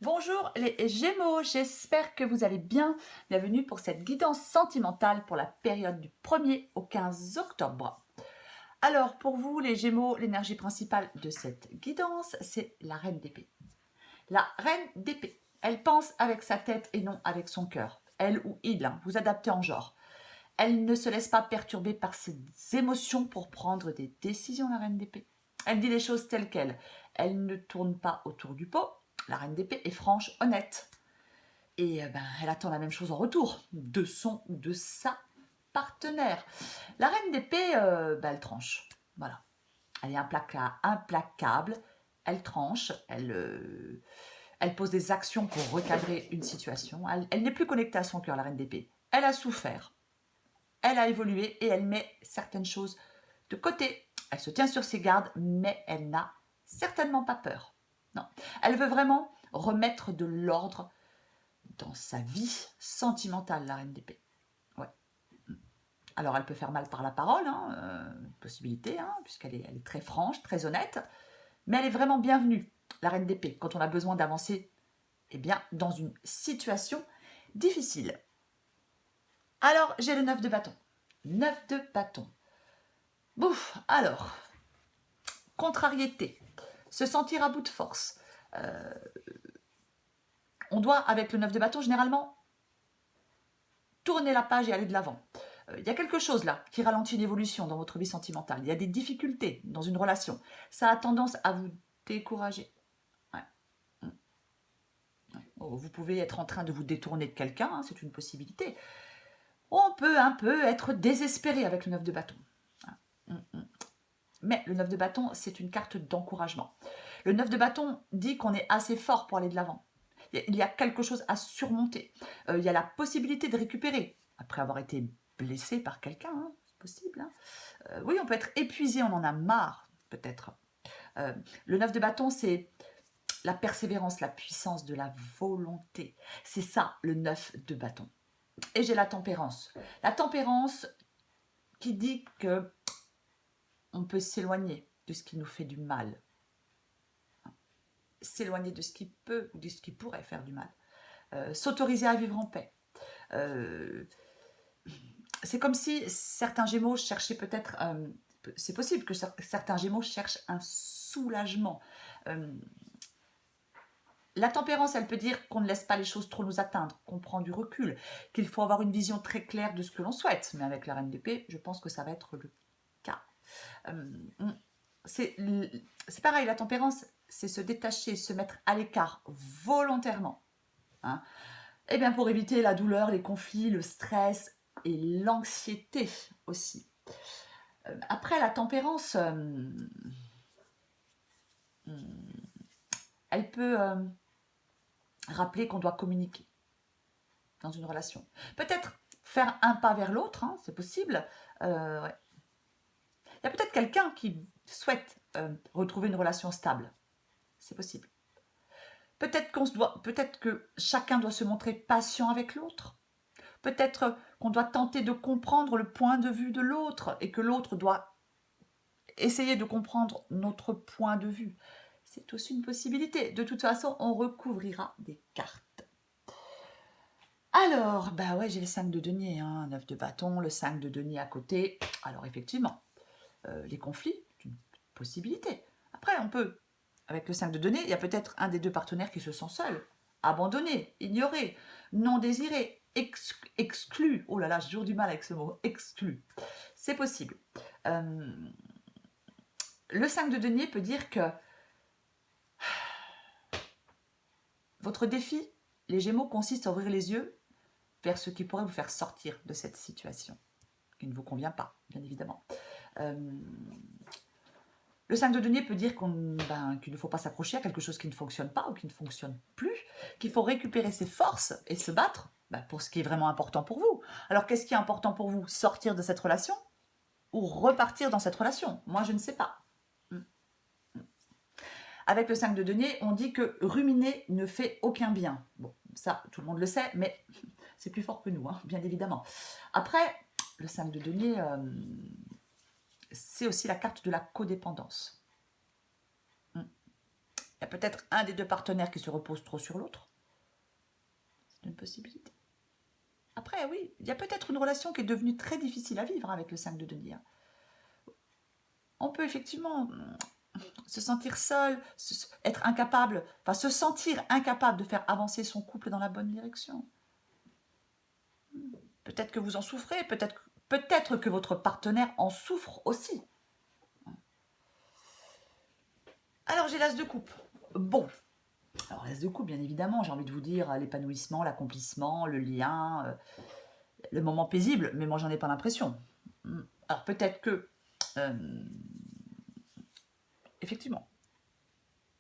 Bonjour les Gémeaux, j'espère que vous allez bien. Bienvenue pour cette guidance sentimentale pour la période du 1er au 15 octobre. Alors pour vous les Gémeaux, l'énergie principale de cette guidance, c'est la Reine d'épée. La Reine d'épée, elle pense avec sa tête et non avec son cœur. Elle ou il, vous adaptez en genre. Elle ne se laisse pas perturber par ses émotions pour prendre des décisions, la Reine d'épée. Elle dit les choses telles quelles. Elle ne tourne pas autour du pot. La Reine d'épée est franche, honnête. Et elle attend la même chose en retour, de son ou de sa partenaire. La Reine d'épée, elle tranche. Voilà. Elle est implacable. Elle tranche. Elle pose des actions pour recadrer une situation. Elle n'est plus connectée à son cœur, la Reine d'épée. Elle a souffert. Elle a évolué et elle met certaines choses de côté. Elle se tient sur ses gardes, mais elle n'a certainement pas peur. Non. Elle veut vraiment remettre de l'ordre dans sa vie sentimentale, la Reine d'épée. Ouais. Alors, elle peut faire mal par la parole, possibilité, puisqu'elle est très franche, très honnête, mais elle est vraiment bienvenue, la Reine d'épée, quand on a besoin d'avancer dans une situation difficile. Alors, j'ai le 9 de bâton. 9 de bâton. Bouf, alors, contrariété, se sentir à bout de force. On doit, avec le 9 de bâton, généralement, tourner la page et aller de l'avant. Il y a quelque chose là qui ralentit l'évolution dans votre vie sentimentale. Il y a des difficultés dans une relation. Ça a tendance à vous décourager. Ouais. Vous pouvez être en train de vous détourner de quelqu'un, c'est une possibilité. On peut un peu être désespéré avec le 9 de bâton. Mais le 9 de bâton, c'est une carte d'encouragement. Le 9 de bâton dit qu'on est assez fort pour aller de l'avant. Il y a quelque chose à surmonter. Il y a la possibilité de récupérer. Après avoir été blessé par quelqu'un, c'est possible. Oui, on peut être épuisé, on en a marre, peut-être. Le 9 de bâton, c'est la persévérance, la puissance de la volonté. C'est ça, le 9 de bâton. Et j'ai la tempérance. La tempérance qui dit que on peut s'éloigner de ce qui nous fait du mal. S'éloigner de ce qui peut ou de ce qui pourrait faire du mal. S'autoriser à vivre en paix. C'est comme si certains Gémeaux cherchaient peut-être... c'est possible que certains Gémeaux cherchent un soulagement. La tempérance, elle peut dire qu'on ne laisse pas les choses trop nous atteindre, qu'on prend du recul, qu'il faut avoir une vision très claire de ce que l'on souhaite. Mais avec la Reine d'épée, je pense que ça va être le cas. C'est pareil, la tempérance, c'est se détacher, se mettre à l'écart volontairement. Et bien pour éviter la douleur, les conflits, le stress et l'anxiété aussi. Après, la tempérance, elle peut rappeler qu'on doit communiquer dans une relation. Peut-être faire un pas vers l'autre, c'est possible. Ouais. Il y a peut-être quelqu'un qui souhaite retrouver une relation stable. C'est possible. Peut-être que chacun doit se montrer patient avec l'autre. Peut-être qu'on doit tenter de comprendre le point de vue de l'autre et que l'autre doit essayer de comprendre notre point de vue. C'est aussi une possibilité. De toute façon, on recouvrira des cartes. Alors, j'ai le 5 de denier, 9 de bâton, le 5 de denier à côté. Alors effectivement, les conflits, c'est une possibilité. Après, on peut, avec le 5 de denier, il y a peut-être un des deux partenaires qui se sent seul, abandonné, ignoré, non désiré, exclu. Oh là là, j'ai toujours du mal avec ce mot, exclu. C'est possible. Le 5 de denier peut dire que votre défi, les Gémeaux, consiste à ouvrir les yeux vers ce qui pourrait vous faire sortir de cette situation, qui ne vous convient pas, bien évidemment. Le 5 de denier peut dire qu'il ne faut pas s'accrocher à quelque chose qui ne fonctionne pas ou qui ne fonctionne plus, qu'il faut récupérer ses forces et se battre pour ce qui est vraiment important pour vous. Alors, qu'est-ce qui est important pour vous? Sortir de cette relation ou repartir dans cette relation? Moi, je ne sais pas. Avec le 5 de denier, on dit que ruminer ne fait aucun bien. Bon, ça, tout le monde le sait, mais c'est plus fort que nous, bien évidemment. Après, le 5 de denier, c'est aussi la carte de la codépendance. y a peut-être un des deux partenaires qui se repose trop sur l'autre. C'est une possibilité. Après, oui, il y a peut-être une relation qui est devenue très difficile à vivre avec le 5 de denier. On peut effectivement se sentir seul, être incapable, enfin se sentir incapable de faire avancer son couple dans la bonne direction. Peut-être que vous en souffrez, peut-être que votre partenaire en souffre aussi. Alors j'ai l'as de coupe. Bon, alors l'as de coupe, bien évidemment, j'ai envie de vous dire l'épanouissement, l'accomplissement, le lien, le moment paisible, mais moi j'en ai pas l'impression. Alors peut-être que, effectivement,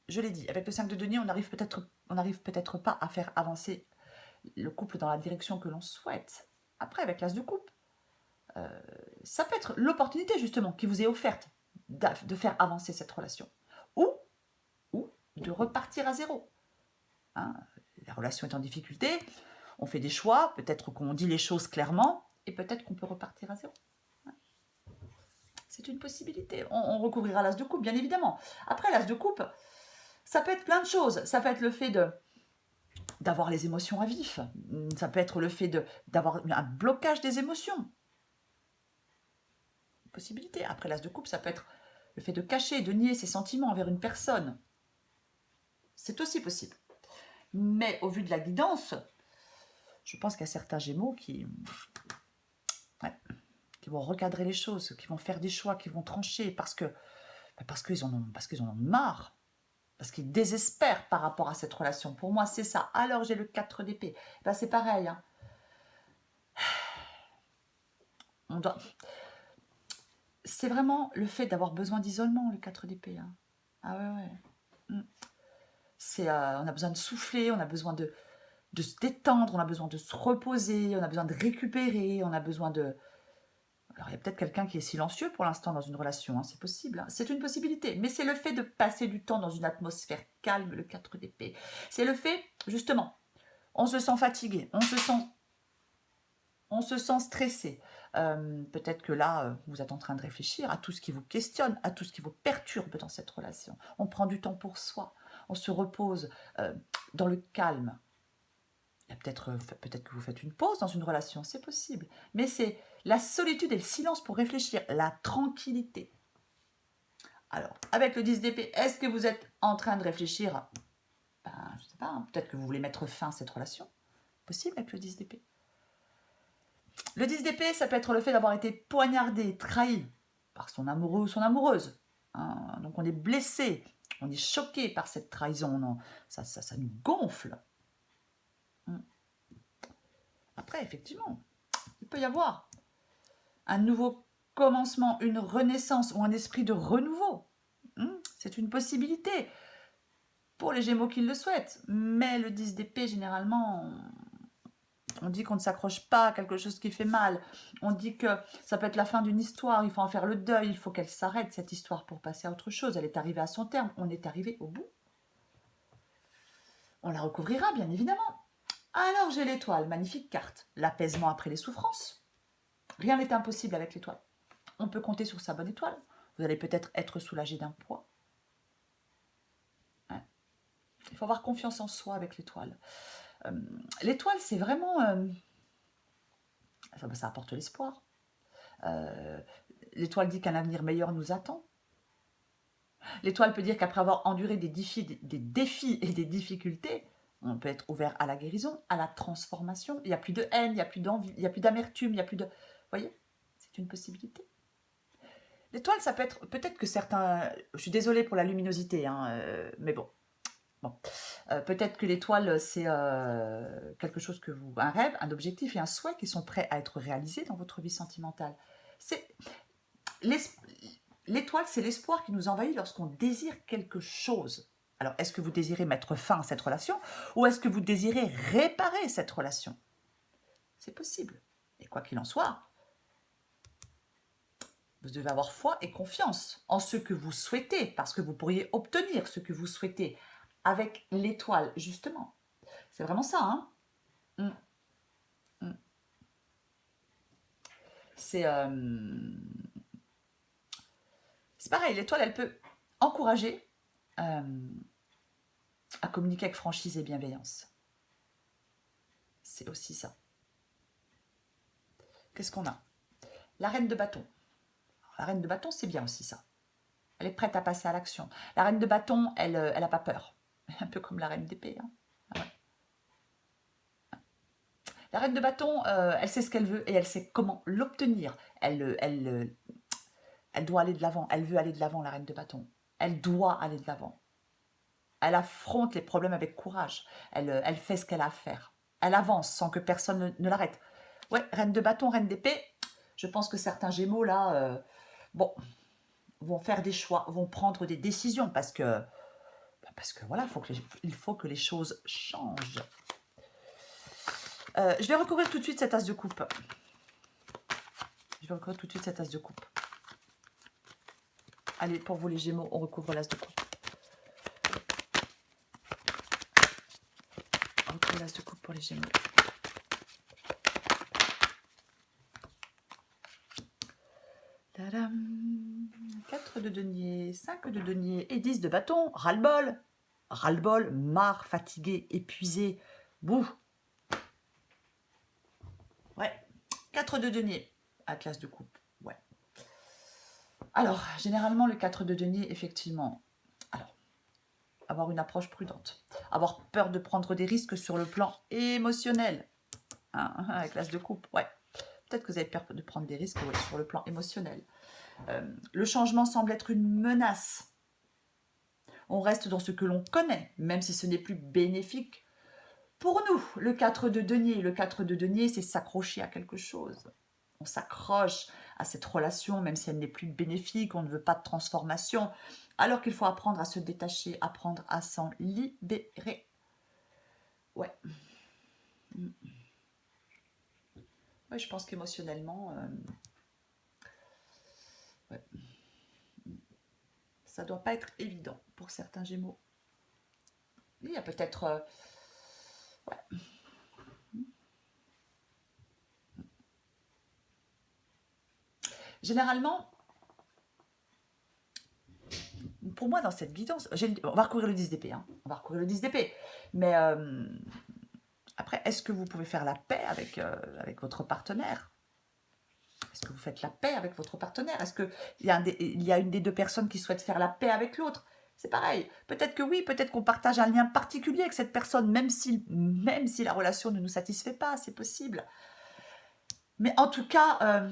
je l'ai dit, avec le 5 de denier, on n'arrive peut-être pas à faire avancer le couple dans la direction que l'on souhaite. Après, avec l'as de coupe, ça peut être l'opportunité justement qui vous est offerte de faire avancer cette relation. Ou de repartir à zéro. Hein, la relation est en difficulté, on fait des choix, peut-être qu'on dit les choses clairement, et peut-être qu'on peut repartir à zéro. C'est une possibilité. On recouvrira l'as de coupe, bien évidemment. Après, l'as de coupe, ça peut être plein de choses. Ça peut être le fait d'avoir les émotions à vif. Ça peut être le fait d'avoir un blocage des émotions. Possibilité. Après l'as de coupe, ça peut être le fait de cacher, de nier ses sentiments envers une personne. C'est aussi possible. Mais au vu de la guidance, je pense qu'il y a certains Gémeaux qui vont recadrer les choses, qui vont faire des choix, qui vont trancher parce qu'ils en ont marre, parce qu'ils désespèrent par rapport à cette relation. Pour moi, c'est ça. Alors j'ai le 4 d'épée. Ben, c'est pareil. Hein. C'est vraiment le fait d'avoir besoin d'isolement, le 4 d'épée. Hein. Ah ouais. On a besoin de souffler, on a besoin de se détendre, on a besoin de se reposer, on a besoin de récupérer, on a besoin de... Alors, il y a peut-être quelqu'un qui est silencieux pour l'instant dans une relation, hein, c'est possible, hein, c'est une possibilité. Mais c'est le fait de passer du temps dans une atmosphère calme, le 4 d'épée. C'est le fait, justement, on se sent fatigué, on se sent stressé. Peut-être que là, vous êtes en train de réfléchir à tout ce qui vous questionne, à tout ce qui vous perturbe dans cette relation. On prend du temps pour soi, on se repose dans le calme. Peut-être que vous faites une pause dans une relation, c'est possible. Mais c'est la solitude et le silence pour réfléchir, la tranquillité. Alors, avec le 10 d'épée, est-ce que vous êtes en train de réfléchir je ne sais pas, hein, peut-être que vous voulez mettre fin à cette relation. Possible avec le 10 d'épée. Le 10 d'épée, ça peut être le fait d'avoir été poignardé, trahi par son amoureux ou son amoureuse. Hein, donc on est blessé, on est choqué par cette trahison. Non, ça nous gonfle. Après, effectivement, il peut y avoir un nouveau commencement, une renaissance ou un esprit de renouveau. C'est une possibilité pour les Gémeaux qui le souhaitent. Mais le 10 d'épée, généralement, on dit qu'on ne s'accroche pas à quelque chose qui fait mal. On dit que ça peut être la fin d'une histoire, il faut en faire le deuil, il faut qu'elle s'arrête, cette histoire, pour passer à autre chose. Elle est arrivée à son terme, on est arrivé au bout. On la recouvrira, bien évidemment. Alors j'ai l'étoile, magnifique carte. L'apaisement après les souffrances. Rien n'est impossible avec l'étoile. On peut compter sur sa bonne étoile. Vous allez peut-être être soulagé d'un poids. Ouais. Il faut avoir confiance en soi avec l'étoile. L'étoile, c'est vraiment... ça apporte l'espoir. L'étoile dit qu'un avenir meilleur nous attend. L'étoile peut dire qu'après avoir enduré des défis et des difficultés, on peut être ouvert à la guérison, à la transformation. Il n'y a plus de haine, il n'y a plus d'envie, il n'y a plus d'amertume, il n'y a plus de... Vous voyez, c'est une possibilité. L'étoile, ça peut-être que certains... Je suis désolée pour la luminosité, hein, mais bon. Peut-être que l'étoile, c'est quelque chose que vous... Un rêve, un objectif et un souhait qui sont prêts à être réalisés dans votre vie sentimentale. L'étoile, c'est l'espoir qui nous envahit lorsqu'on désire quelque chose. Alors, est-ce que vous désirez mettre fin à cette relation ou est-ce que vous désirez réparer cette relation? C'est possible. Et quoi qu'il en soit, vous devez avoir foi et confiance en ce que vous souhaitez, parce que vous pourriez obtenir ce que vous souhaitez avec l'étoile, justement. C'est vraiment ça, hein? C'est pareil, l'étoile, elle peut encourager, à communiquer avec franchise et bienveillance. C'est aussi ça. Qu'est-ce qu'on a? La reine de bâton. La reine de bâton, c'est bien aussi ça. Elle est prête à passer à l'action. La reine de bâton, elle n'a pas peur. Un peu comme la reine d'épée. Hein. Ah ouais. La reine de bâton, elle sait ce qu'elle veut et elle sait comment l'obtenir. Elle doit aller de l'avant. Elle veut aller de l'avant, la reine de bâton. Elle doit aller de l'avant. Elle affronte les problèmes avec courage. Elle fait ce qu'elle a à faire. Elle avance sans que personne ne l'arrête. Ouais, reine de bâton, reine d'épée. Je pense que certains Gémeaux, là, bon, vont faire des choix, vont prendre des décisions parce que voilà, il faut que les choses changent. Je vais recouvrir tout de suite cette as de coupe. Je vais recouvrir tout de suite cette as de coupe. Allez, pour vous les Gémeaux, on recouvre l'as de coupe. On recouvre l'as de coupe pour les Gémeaux. Tadam. 4 de denier, 5 de denier et 10 de bâton. Ras-le-bol. Ras-le-bol, marre, fatigué, épuisé. Bouh. Ouais. 4 de denier. Atlas de coupe. Ouais. Alors, généralement, le 4 de denier, effectivement. Alors, avoir une approche prudente. Avoir peur de prendre des risques sur le plan émotionnel. Hein, avec l'as de coupe, ouais. Peut-être que vous avez peur de prendre des risques ouais, sur le plan émotionnel. Le changement semble être une menace. On reste dans ce que l'on connaît, même si ce n'est plus bénéfique. Pour nous, le 4 de denier. Le 4 de denier, c'est s'accrocher à quelque chose. On s'accroche à cette relation, même si elle n'est plus bénéfique, on ne veut pas de transformation, alors qu'il faut apprendre à se détacher, apprendre à s'en libérer. Ouais. Ouais, je pense qu'émotionnellement, ouais. Ça ne doit pas être évident pour certains Gémeaux. Il y a peut-être... ouais. Généralement, pour moi, dans cette guidance, on va recourir le 10 d'épée. Hein. On va recourir le 10 d'épée. Mais après, est-ce que vous pouvez faire la paix avec votre partenaire? Est-ce que vous faites la paix avec votre partenaire? Est-ce qu'il y a une des deux personnes qui souhaite faire la paix avec l'autre? C'est pareil. Peut-être que oui, peut-être qu'on partage un lien particulier avec cette personne, même si la relation ne nous satisfait pas, c'est possible. Mais en tout cas,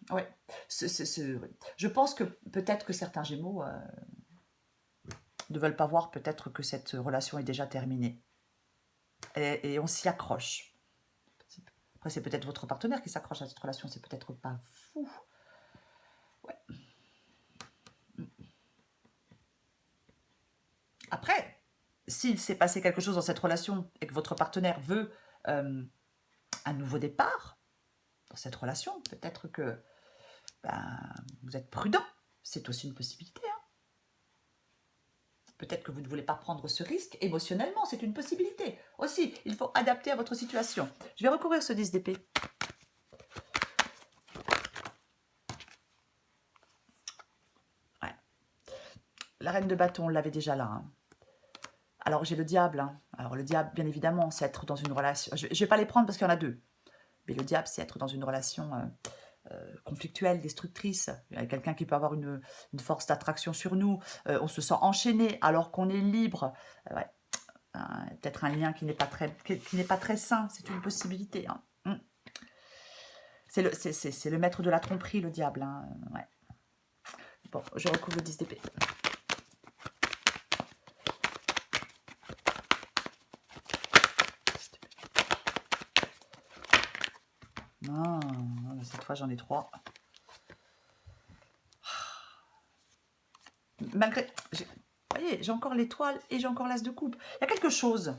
ouais, je pense que peut-être que certains Gémeaux ne veulent pas voir peut-être que cette relation est déjà terminée. Et on s'y accroche. Après, c'est peut-être votre partenaire qui s'accroche à cette relation, c'est peut-être pas vous. Ouais. Après, s'il s'est passé quelque chose dans cette relation et que votre partenaire veut un nouveau départ dans cette relation, peut-être que vous êtes prudent. C'est aussi une possibilité. Hein. Peut-être que vous ne voulez pas prendre ce risque émotionnellement, c'est une possibilité. Aussi, il faut adapter à votre situation. Je vais recouvrir ce 10 d'épée. Ouais. La reine de bâton, on l'avait déjà là. Hein. Alors, j'ai le diable. Hein. Alors, le diable, bien évidemment, c'est être dans une relation... Je ne vais pas les prendre parce qu'il y en a deux. Mais le diable, c'est être dans une relation conflictuelle, destructrice. Il y a quelqu'un qui peut avoir une force d'attraction sur nous. On se sent enchaîné alors qu'on est libre. Ouais. Peut-être un lien qui n'est pas très sain. C'est une possibilité. Hein. C'est le maître de la tromperie, le diable. Hein. Ouais. Bon, je recouvre le 10 d'épée. Non, cette fois j'en ai 3. Malgré... Vous voyez, j'ai encore l'étoile et j'ai encore l'as de coupe. Il y a quelque chose.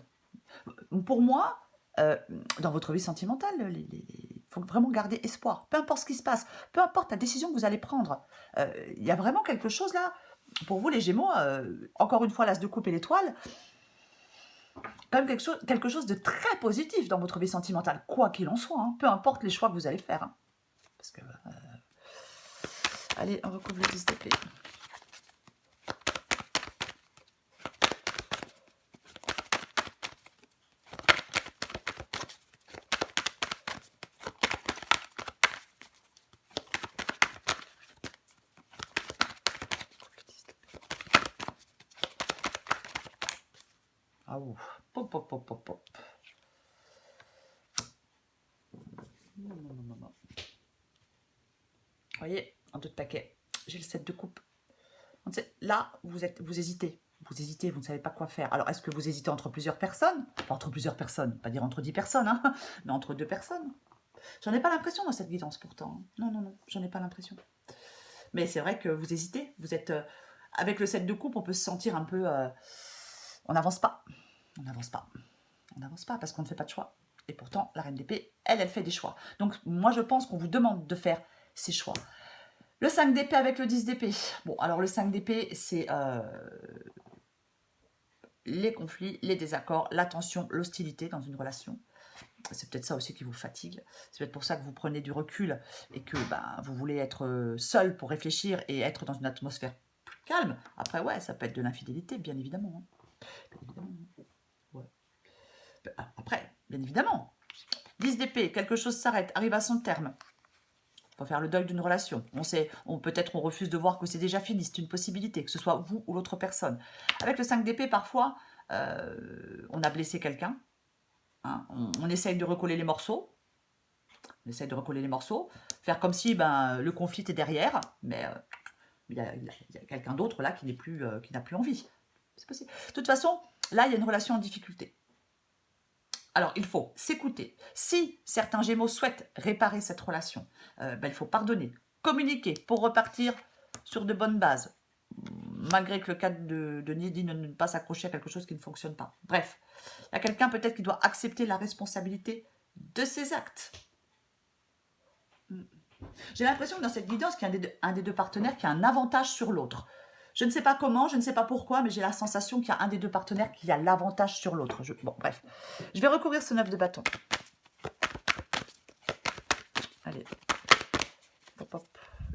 Pour moi, dans votre vie sentimentale, il faut vraiment garder espoir. Peu importe ce qui se passe, peu importe la décision que vous allez prendre. Il y a vraiment quelque chose là. Pour vous les Gémeaux, encore une fois l'as de coupe et l'étoile, quand même quelque chose de très positif dans votre vie sentimentale, quoi qu'il en soit, hein, peu importe les choix que vous allez faire. Hein. Parce que, allez, on recouvre le 10 d'épée. Ah ouh. Pop, pop, pop, pop, pop. Non, non, non, non, non. Vous voyez, en 2 de paquet, j'ai le 7 de coupe. Là, vous hésitez. Vous hésitez, vous ne savez pas quoi faire. Alors, est-ce que vous hésitez entre plusieurs personnes? Pas entre plusieurs personnes, pas dire entre 10 personnes, hein, mais entre 2 personnes. J'en ai pas l'impression dans cette guidance pourtant. Non, non, non, j'en ai pas l'impression. Mais c'est vrai que vous hésitez. Vous êtes avec le 7 de coupe, on peut se sentir un peu... on n'avance pas. On n'avance pas. On n'avance pas parce qu'on ne fait pas de choix. Et pourtant, la reine d'épée, elle fait des choix. Donc, moi, je pense qu'on vous demande de faire ces choix. Le 5 d'épée avec le 10 d'épée. Bon, alors le 5 d'épée, c'est les conflits, les désaccords, la tension, l'hostilité dans une relation. C'est peut-être ça aussi qui vous fatigue. C'est peut-être pour ça que vous prenez du recul et que vous voulez être seul pour réfléchir et être dans une atmosphère plus calme. Après, ouais, ça peut être de l'infidélité, bien évidemment. Hein. Bien évidemment. Ouais. Après, bien évidemment. 10 d'épée, quelque chose s'arrête, arrive à son terme. Il faut faire le deuil d'une relation. Peut-être on refuse de voir que c'est déjà fini, c'est une possibilité, que ce soit vous ou l'autre personne. Avec le 5 d'épée, parfois, on a blessé quelqu'un. Hein, on essaye de recoller les morceaux. On essaye de recoller les morceaux. Faire comme si le conflit est derrière, mais il y a quelqu'un d'autre là qui n'a plus envie. C'est possible. De toute façon, là, il y a une relation en difficulté. Alors, il faut s'écouter. Si certains Gémeaux souhaitent réparer cette relation, il faut pardonner, communiquer pour repartir sur de bonnes bases, malgré que le cas de Nier dit ne pas s'accrocher à quelque chose qui ne fonctionne pas. Bref, il y a quelqu'un peut-être qui doit accepter la responsabilité de ses actes. J'ai l'impression que dans cette guidance, il y a un des deux partenaires qui a un avantage sur l'autre. Je ne sais pas comment, je ne sais pas pourquoi, mais j'ai la sensation qu'il y a un des deux partenaires qui a l'avantage sur l'autre. Bon, bref. Je vais recouvrir ce 9 de bâton. Allez. Hop, hop.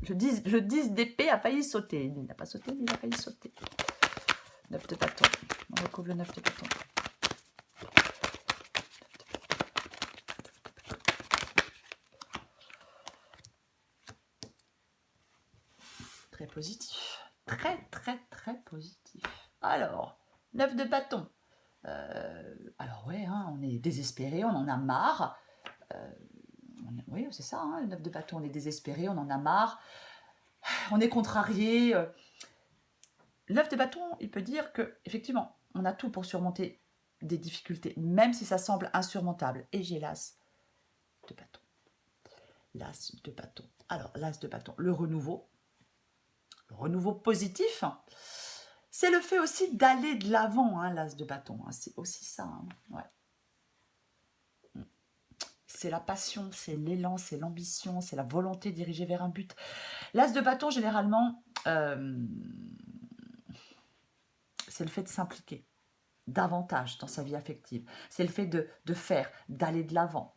Le 10 d'épée a failli sauter. Il n'a pas sauté, mais il a failli sauter. 9 de bâton. On recouvre le 9 de bâton. Très positif. Très, très, très positif. Alors, 9 de bâton. Alors ouais, hein, on est désespéré, on en a marre. Oui, c'est ça, hein, le 9 de bâton, on est désespéré, on en a marre. On est contrarié. Le 9 de bâton, il peut dire que effectivement, on a tout pour surmonter des difficultés, même si ça semble insurmontable. Et j'ai l'as de bâton. L'as de bâton. Alors, l'as de bâton, le renouveau positif, c'est le fait aussi d'aller de l'avant, hein, l'as de bâton. Hein, c'est aussi ça. Hein, ouais. C'est la passion, c'est l'élan, c'est l'ambition, c'est la volonté dirigée vers un but. L'as de bâton, généralement, c'est le fait de s'impliquer davantage dans sa vie affective. C'est le fait de faire, d'aller de l'avant.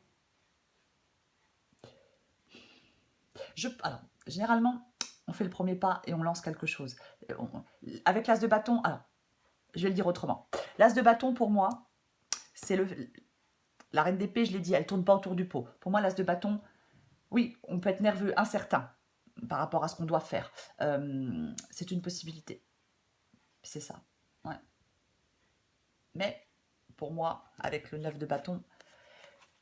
Alors, généralement, on fait le premier pas et on lance quelque chose. Avec l'as de bâton, alors, je vais le dire autrement. L'as de bâton, pour moi, c'est la reine d'épée, je l'ai dit, elle ne tourne pas autour du pot. Pour moi, l'as de bâton, oui, on peut être nerveux, incertain par rapport à ce qu'on doit faire. C'est une possibilité. C'est ça. Ouais. Mais, pour moi, avec le 9 de bâton,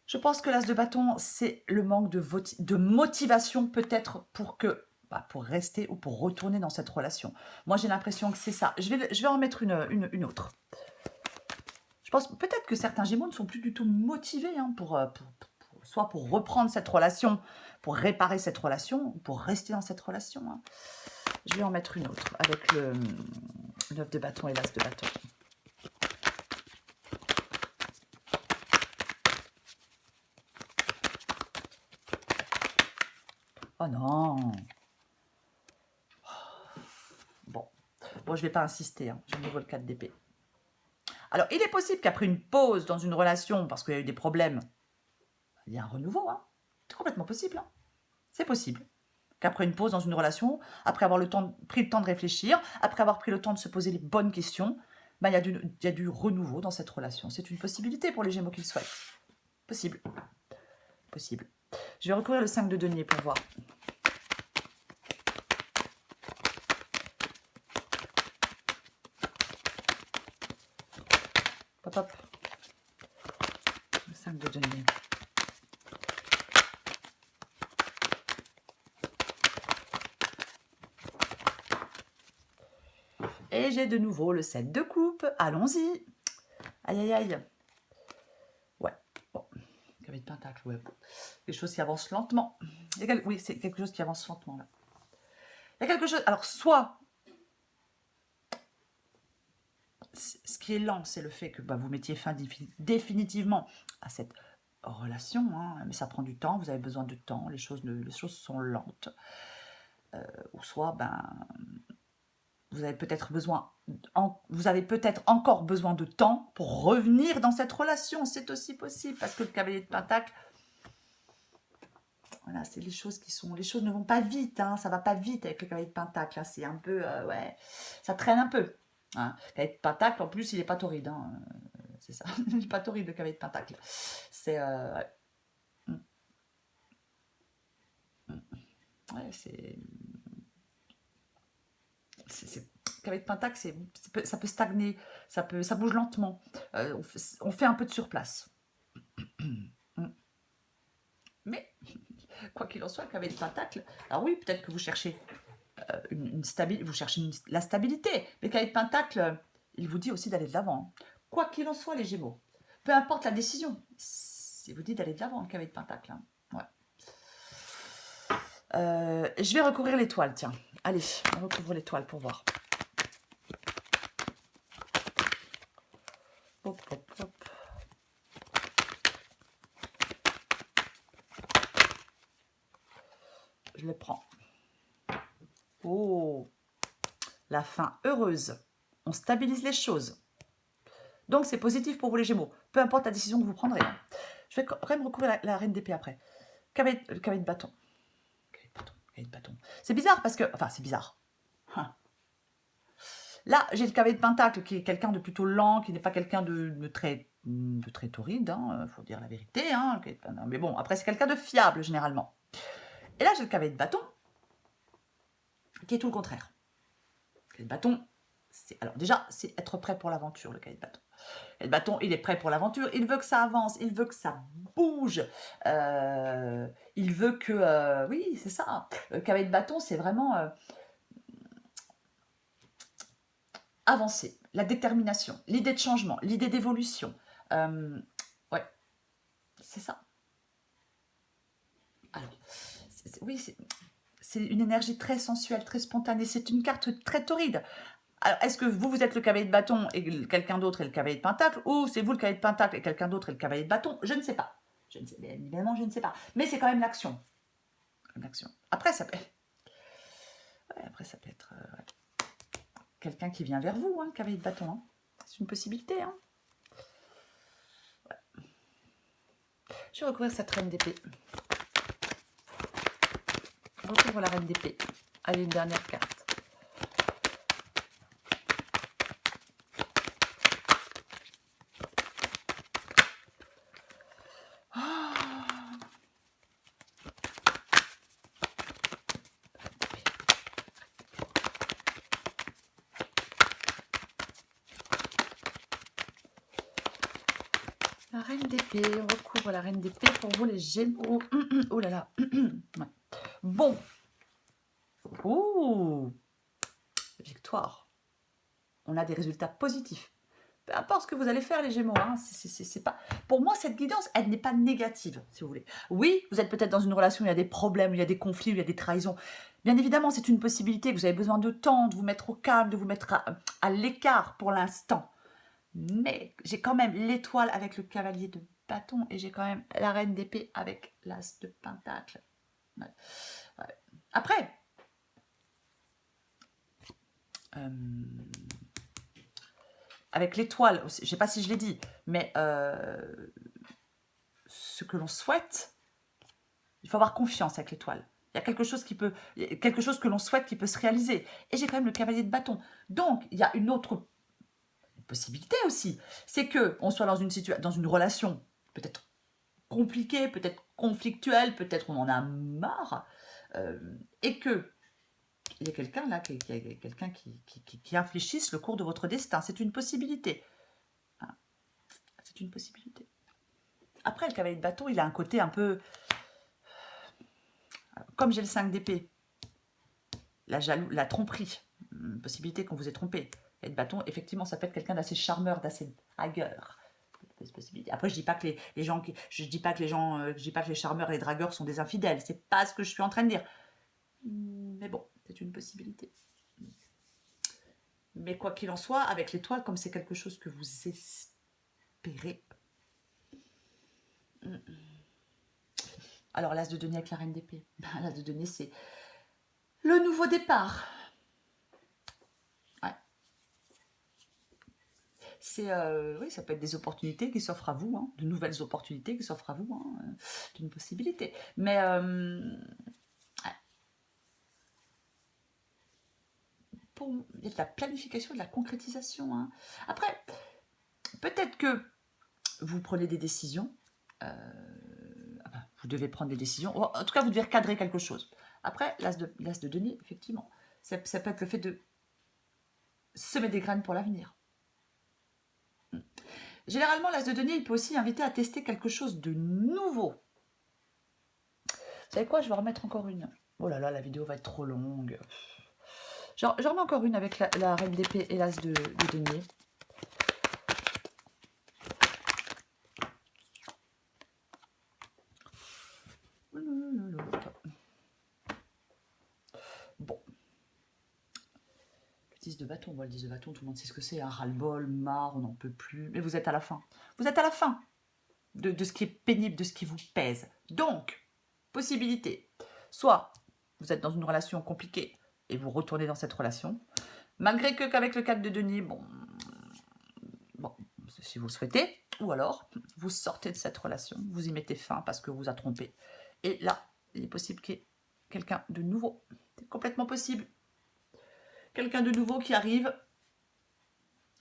je pense que l'as de bâton, c'est le manque de motivation peut-être pour rester ou pour retourner dans cette relation. Moi, j'ai l'impression que c'est ça. Je vais en mettre une autre. Je pense peut-être que certains Gémeaux ne sont plus du tout motivés hein, soit pour reprendre cette relation, pour réparer cette relation, ou pour rester dans cette relation. Hein. Je vais en mettre une autre avec le 9 de bâton et l'as de bâton. Oh non. Bon, je ne vais pas insister. Hein. Je me vois le 4 d'épée. Alors, il est possible qu'après une pause dans une relation, parce qu'il y a eu des problèmes, il y a un renouveau. Hein. C'est complètement possible. Hein. C'est possible. Qu'après une pause dans une relation, après avoir pris le temps de réfléchir, après avoir pris le temps de se poser les bonnes questions, il y a du renouveau dans cette relation. C'est une possibilité pour les Gémeaux qui le souhaitent. Possible. Possible. Je vais recourir le 5 de denier pour voir. hop, hop. Le 5 de denier. Et j'ai de nouveau le 7 de coupe. Allons-y. Aïe, aïe, aïe. Ouais. Bon. Cavalier de pentacle, ouais. Quelque chose qui avance lentement. Oui, c'est quelque chose qui avance lentement, là. Il y a quelque chose... Alors, soit... Ce qui est lent, c'est le fait que vous mettiez fin définitivement à cette relation. Hein, mais ça prend du temps. Vous avez besoin de temps. Les choses sont lentes. Ou soit, vous avez peut-être encore besoin de temps pour revenir dans cette relation. C'est aussi possible parce que le cavalier de pentacle, voilà, c'est les choses ne vont pas vite. Hein, ça va pas vite avec le cavalier de pentacle. Hein, c'est un peu, ouais, ça traîne un peu. Hein. Le cavalier de pentacle, en plus, il n'est pas torride. Hein, c'est ça, il n'est pas torride le cavalier de pentacle. C'est, ouais. Ouais, c'est cavalier de pentacle, ça peut stagner, ça bouge lentement. On fait un peu de surplace. Mais, quoi qu'il en soit, le cavalier de pentacle, alors oui, peut-être que vous cherchez la stabilité, mais le cavalier de pentacle, il vous dit aussi d'aller de l'avant. Quoi qu'il en soit, les Gémeaux, peu importe la décision, il vous dit d'aller de l'avant, le cavalier de pentacle. Hein. Ouais. Je vais recouvrir l'étoile, tiens. Allez, on recouvre l'étoile pour voir. Hop, hop, hop. Je le prends. Oh, la fin heureuse. On stabilise les choses. Donc, c'est positif pour vous les Gémeaux. Peu importe la décision que vous prendrez. Hein. Je vais quand même recouvrir la reine d'épée après. Le cavalier de bâton. Cavalier de bâton. C'est bizarre parce que... Enfin, c'est bizarre. Hein. Là, j'ai le cavalier de pentacle qui est quelqu'un de plutôt lent, qui n'est pas quelqu'un de très torride. Il faut dire la vérité. Hein, mais bon, après, c'est quelqu'un de fiable, généralement. Et là, j'ai le cavalier de bâton qui est tout le contraire. Le cavalier de bâton, alors déjà, c'est être prêt pour l'aventure, le cavalier de bâton. Le bâton, il est prêt pour l'aventure, il veut que ça avance, il veut que ça bouge, il veut que... oui, c'est ça. Le cavalier de bâton, c'est vraiment avancer, la détermination, l'idée de changement, l'idée d'évolution. Ouais, c'est ça. Alors, oui, c'est une énergie très sensuelle, très spontanée, c'est une carte très torride. Alors, est-ce que vous êtes le cavalier de bâton et quelqu'un d'autre est le cavalier de pentacle, ou c'est vous le cavalier de pentacle et quelqu'un d'autre est le cavalier de bâton? Je ne sais pas. Je ne sais, bien évidemment, je ne sais pas. Mais c'est quand même l'action. Après, ça peut être quelqu'un qui vient vers vous, hein, cavalier de bâton. Hein. C'est une possibilité. Hein. Ouais. Je vais recouvrir cette reine d'épée. On recouvre la reine d'épée. Allez, une dernière carte. La reine d'épée, on recouvre la reine d'épée pour vous les Gémeaux. Oh là là. Ouais. Bon. Ouh. Victoire. On a des résultats positifs. Peu importe ce que vous allez faire les Gémeaux. Hein, c'est pas... Pour moi, cette guidance, elle n'est pas négative, si vous voulez. Oui, vous êtes peut-être dans une relation où il y a des problèmes, où il y a des conflits, où il y a des trahisons. Bien évidemment, c'est une possibilité que vous avez besoin de temps, de vous mettre au calme, de vous mettre à l'écart pour l'instant. Mais j'ai quand même l'étoile avec le cavalier de bâton et j'ai quand même la reine d'épée avec l'as de pentacle. Ouais. Ouais. Après, avec l'étoile, je ne sais pas si je l'ai dit, mais ce que l'on souhaite, il faut avoir confiance avec l'étoile. Il y a quelque chose que l'on souhaite qui peut se réaliser. Et j'ai quand même le cavalier de bâton. Donc, il y a une autre possibilité aussi. C'est qu'on soit dans une relation peut-être compliquée, peut-être conflictuelle, peut-être on en a marre, et que il y a quelqu'un là, qui infléchisse le cours de votre destin. C'est une possibilité. Hein. C'est une possibilité. Après, le cavalier de bâton, il a un côté un peu... Comme j'ai le 5 d'épée, la tromperie, une possibilité qu'on vous ait trompé. Et le bâton, effectivement, ça peut être quelqu'un d'assez charmeur, d'assez dragueur. Après, je dis pas que les gens, je dis pas que les charmeurs et les dragueurs sont des infidèles. C'est pas ce que je suis en train de dire. Mais bon, c'est une possibilité. Mais quoi qu'il en soit, avec l'étoile, comme c'est quelque chose que vous espérez. Alors, l'as de denier avec la reine d'épée. L'as de denier, c'est le nouveau départ. Ouais. Oui, ça peut être des opportunités qui s'offrent à vous, hein, de nouvelles opportunités qui s'offrent à vous, hein, c'est une possibilité. Mais ouais. Il y a de la planification, de la concrétisation. Hein. Après, peut-être que vous prenez des décisions. Vous devez prendre des décisions. En tout cas, vous devez recadrer quelque chose. Après, l'as de denier, effectivement, ça peut être le fait de semer des graines pour l'avenir. Généralement, l'as de denier, il peut aussi inviter à tester quelque chose de nouveau. Vous savez quoi? Je vais remettre encore une. Oh là là, la vidéo va être trop longue. J'en remets encore une avec la reine d'épée et l'as de denier. Bon. Le 10 de bâton, le 10 de bâton, tout le monde sait ce que c'est, un ras-le-bol, marre, on n'en peut plus. Mais vous êtes à la fin. Vous êtes à la fin de ce qui est pénible, de ce qui vous pèse. Donc, possibilité. Soit vous êtes dans une relation compliquée et vous retournez dans cette relation. Malgré qu'avec le 4 de denier, bon, si vous le souhaitez. Ou alors, vous sortez de cette relation, vous y mettez fin parce que vous a trompé. Et là, il est possible qu'il y ait quelqu'un de nouveau. C'est complètement possible. Quelqu'un de nouveau qui arrive.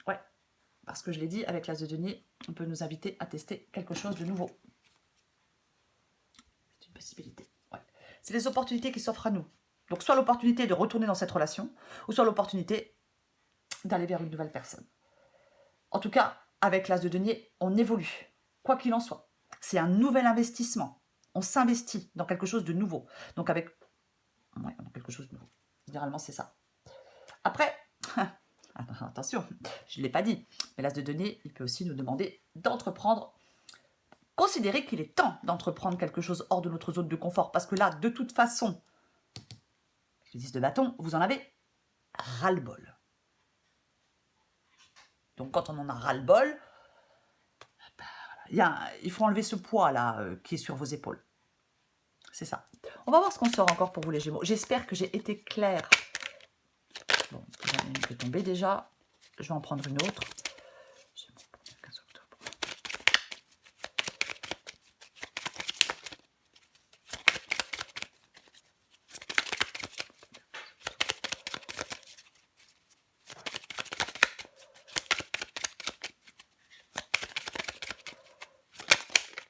Ouais, parce que je l'ai dit, avec l'as de denier, on peut nous inviter à tester quelque chose de nouveau. C'est une possibilité. Ouais. C'est des opportunités qui s'offrent à nous. Donc, soit l'opportunité de retourner dans cette relation, ou soit l'opportunité d'aller vers une nouvelle personne. En tout cas, avec l'as de denier, on évolue. Quoi qu'il en soit. C'est un nouvel investissement. On s'investit dans quelque chose de nouveau. Donc, avec... Ouais, dans quelque chose de nouveau. Généralement, c'est ça. Après, attention, je ne l'ai pas dit, mais l'as de denier, il peut aussi nous demander d'entreprendre, considérer qu'il est temps d'entreprendre quelque chose hors de notre zone de confort, parce que là, de toute façon, le 10 de bâton, vous en avez ras-le-bol. Donc, quand on en a ras-le-bol, il faut enlever ce poids-là qui est sur vos épaules. C'est ça. On va voir ce qu'on sort encore pour vous, les Gémeaux. J'espère que j'ai été claire. Bon, j'en ai une qui est tombée déjà. Je vais en prendre une autre. Gémeaux pour le 15 octobre.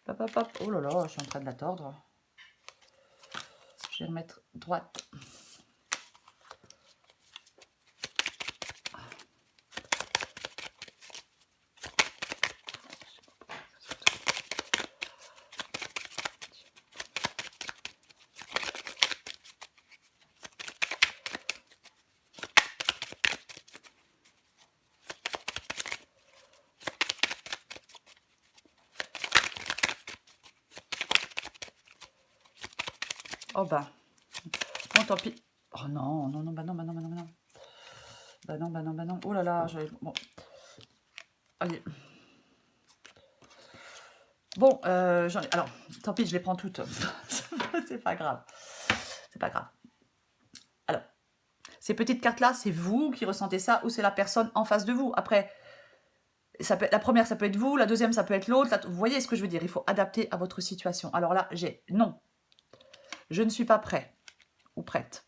Hop, hop, hop. Oh là là, je suis en train de la tordre. Je vais remettre droite. Oh bah, bon, tant pis. Oh non, non, non, bah non, bah non, bah non, bah non. Bah non, bah non, bah non. Oh là là, j'avais... Bon. Allez. Bon, j'en ai... Alors, tant pis, je les prends toutes. C'est pas grave. C'est pas grave. Alors, ces petites cartes-là, c'est vous qui ressentez ça ou c'est la personne en face de vous. Après, ça peut être, la première, ça peut être vous. La deuxième, ça peut être l'autre. Vous voyez ce que je veux dire? Il faut adapter à votre situation. Alors là, j'ai non. Je ne suis pas prêt ou prête.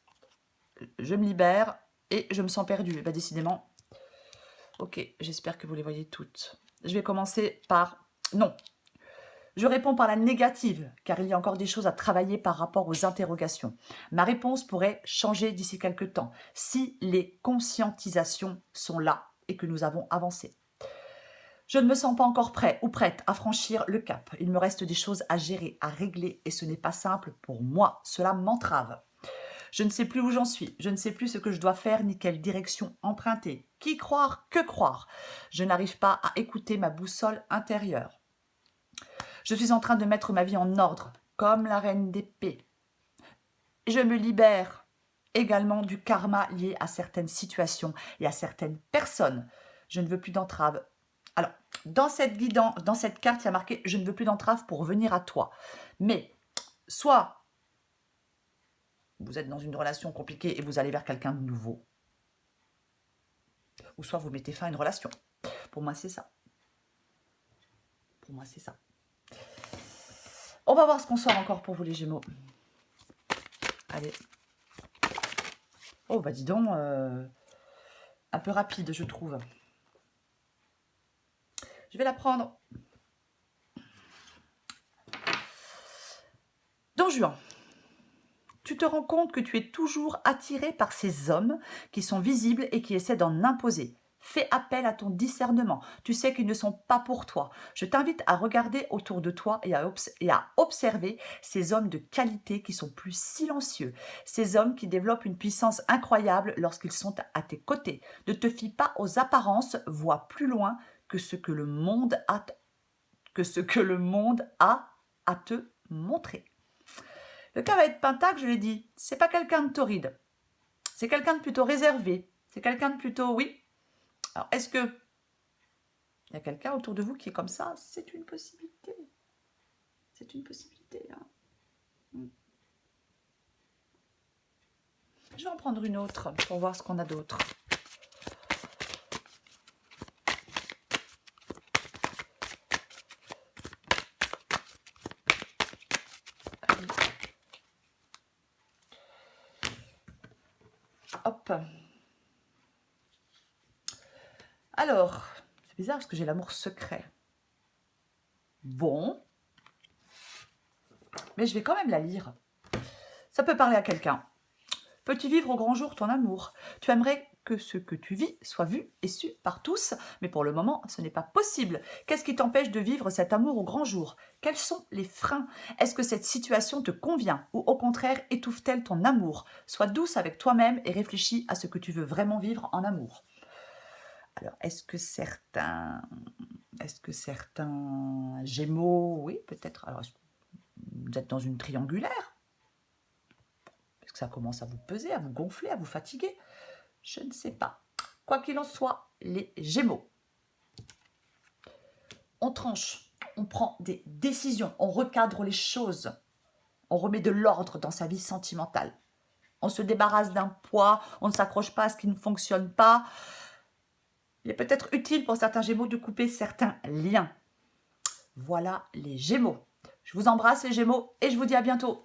Je me libère et je me sens perdue. Bah, décidément. Ok, j'espère que vous les voyez toutes. Je vais commencer par non. Je réponds par la négative, car il y a encore des choses à travailler par rapport aux interrogations. Ma réponse pourrait changer d'ici quelques temps, si les conscientisations sont là et que nous avons avancé. Je ne me sens pas encore prêt ou prête à franchir le cap. Il me reste des choses à gérer, à régler et ce n'est pas simple pour moi. Cela m'entrave. Je ne sais plus où j'en suis. Je ne sais plus ce que je dois faire ni quelle direction emprunter. Qui croire, que croire. Je n'arrive pas à écouter ma boussole intérieure. Je suis en train de mettre ma vie en ordre, comme la reine d'épée. Je me libère également du karma lié à certaines situations et à certaines personnes. Je ne veux plus d'entrave. Alors, dans cette carte, il y a marqué « Je ne veux plus d'entrave pour venir à toi ». Mais, soit vous êtes dans une relation compliquée et vous allez vers quelqu'un de nouveau, ou soit vous mettez fin à une relation. Pour moi, c'est ça. Pour moi, c'est ça. On va voir ce qu'on sort encore pour vous, les Gémeaux. Allez. Oh, bah dis donc, un peu rapide, je trouve. Je vais la prendre. Don Juan. Tu te rends compte que tu es toujours attiré par ces hommes qui sont visibles et qui essaient d'en imposer. Fais appel à ton discernement. Tu sais qu'ils ne sont pas pour toi. Je t'invite à regarder autour de toi et à observer ces hommes de qualité qui sont plus silencieux. Ces hommes qui développent une puissance incroyable lorsqu'ils sont à tes côtés. Ne te fie pas aux apparences, vois plus loin que ce que le monde a à te montrer. Le cavalier de Pentacle, je l'ai dit, c'est pas quelqu'un de torride. C'est quelqu'un de plutôt réservé. C'est quelqu'un de plutôt, oui. Alors, est-ce que il y a quelqu'un autour de vous qui est comme ça? C'est une possibilité. C'est une possibilité. Hein. Je vais en prendre une autre pour voir ce qu'on a d'autre. Hop. Alors, c'est bizarre parce que j'ai l'amour secret. Bon. Mais je vais quand même la lire. Ça peut parler à quelqu'un. Peux-tu vivre au grand jour ton amour? Tu aimerais que ce que tu vis soit vu et su par tous, mais pour le moment, ce n'est pas possible. Qu'est-ce qui t'empêche de vivre cet amour au grand jour? Quels sont les freins? Est-ce que cette situation te convient ou au contraire étouffe-t-elle ton amour? Sois douce avec toi-même et réfléchis à ce que tu veux vraiment vivre en amour. Alors, est-ce que certains Gémeaux, oui, peut-être. Alors, vous êtes dans une triangulaire? Est-ce que ça commence à vous peser, à vous gonfler, à vous fatiguer? Je ne sais pas. Quoi qu'il en soit, les Gémeaux, on tranche, on prend des décisions, on recadre les choses, on remet de l'ordre dans sa vie sentimentale. On se débarrasse d'un poids, on ne s'accroche pas à ce qui ne fonctionne pas. Il est peut-être utile pour certains Gémeaux de couper certains liens. Voilà les Gémeaux. Je vous embrasse les Gémeaux et je vous dis à bientôt.